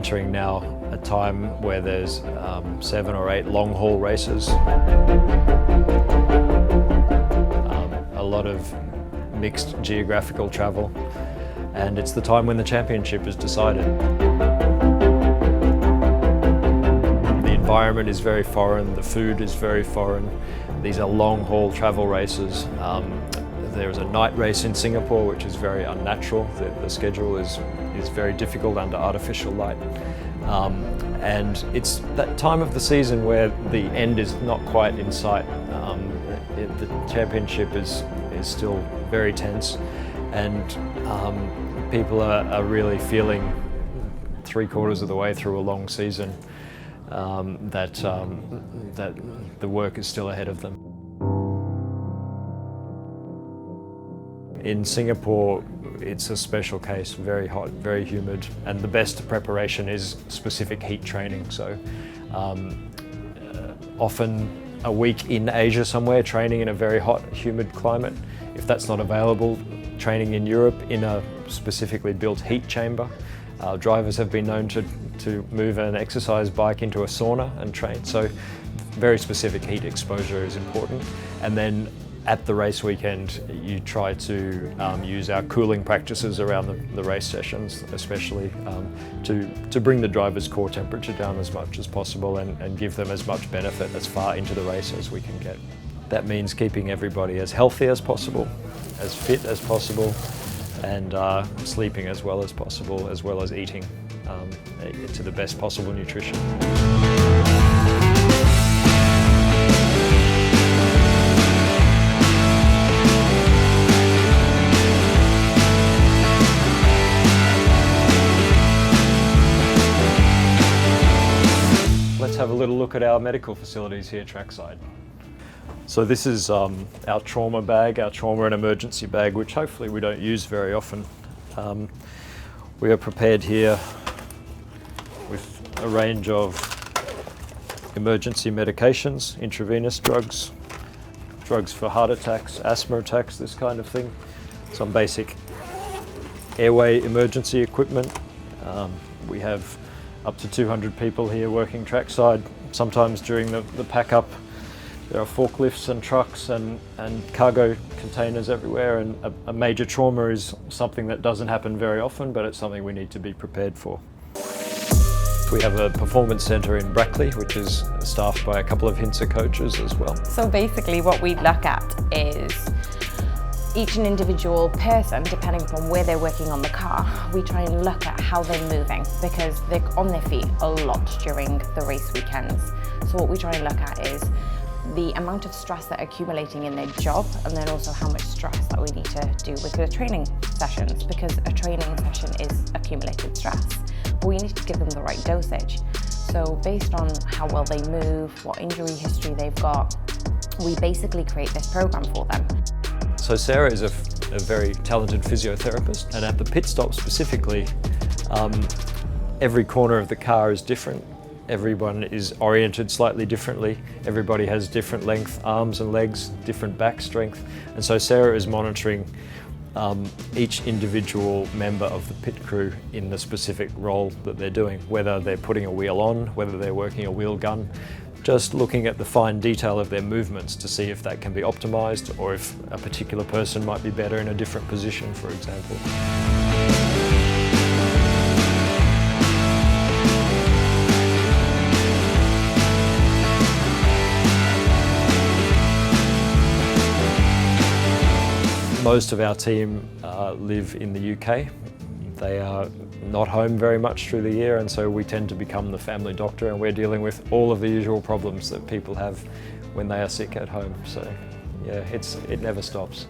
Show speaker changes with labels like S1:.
S1: entering now a time where there's 7 or 8 long haul races. A lot of mixed geographical travel, and it's the time when the championship is decided. The environment is very foreign, the food is very foreign. These are long haul travel races. There's a night race in Singapore which is very unnatural. The schedule is very difficult under artificial light. And it's that time of the season where the end is not quite in sight. The championship is still very tense, and people are really feeling 3/4 of the way through a long season that the work is still ahead of them. In Singapore, it's a special case, very hot, very humid, and the best preparation is specific heat training. So often a week in Asia somewhere, training in a very hot, humid climate. If that's not available, training in Europe in a specifically built heat chamber. Drivers have been known to move an exercise bike into a sauna and train. So very specific heat exposure is important. And then at the race weekend, you try to use our cooling practices around the race sessions, especially to bring the driver's core temperature down as much as possible and give them as much benefit as far into the race as we can get. That means keeping everybody as healthy as possible, as fit as possible, and sleeping as well as possible, as well as eating to the best possible nutrition. Let's have a little look at our medical facilities here trackside. So this is our trauma bag, our trauma and emergency bag, which hopefully we don't use very often. We are prepared here with a range of emergency medications, intravenous drugs, drugs for heart attacks, asthma attacks, this kind of thing. Some basic airway emergency equipment. We have up to 200 people here working trackside. Sometimes during the pack-up, there are forklifts and trucks and cargo containers everywhere, and a major trauma is something that doesn't happen very often, but it's something we need to be prepared for. We have a performance centre in Brackley, which is staffed by a couple of Hinsa coaches as well.
S2: So basically what we look at is each and individual person, depending upon where they're working on the car, we try and look at how they're moving, because they're on their feet a lot during the race weekends. So what we try and look at is the amount of stress that are accumulating in their job, and then also how much stress that we need to do with the training sessions, because a training session is accumulated stress. But we need to give them the right dosage. So based on how well they move, what injury history they've got, we basically create this program for them.
S1: So Sarah is a very talented physiotherapist, and at the pit stop specifically, every corner of the car is different. Everyone is oriented slightly differently. Everybody has different length arms and legs, different back strength. And so Sarah is monitoring each individual member of the pit crew in the specific role that they're doing, whether they're putting a wheel on, whether they're working a wheel gun, just looking at the fine detail of their movements to see if that can be optimized, or if a particular person might be better in a different position, for example. Most of our team live in the UK. They are not home very much through the year, and so we tend to become the family doctor, and we're dealing with all of the usual problems that people have when they are sick at home. So yeah, it never stops.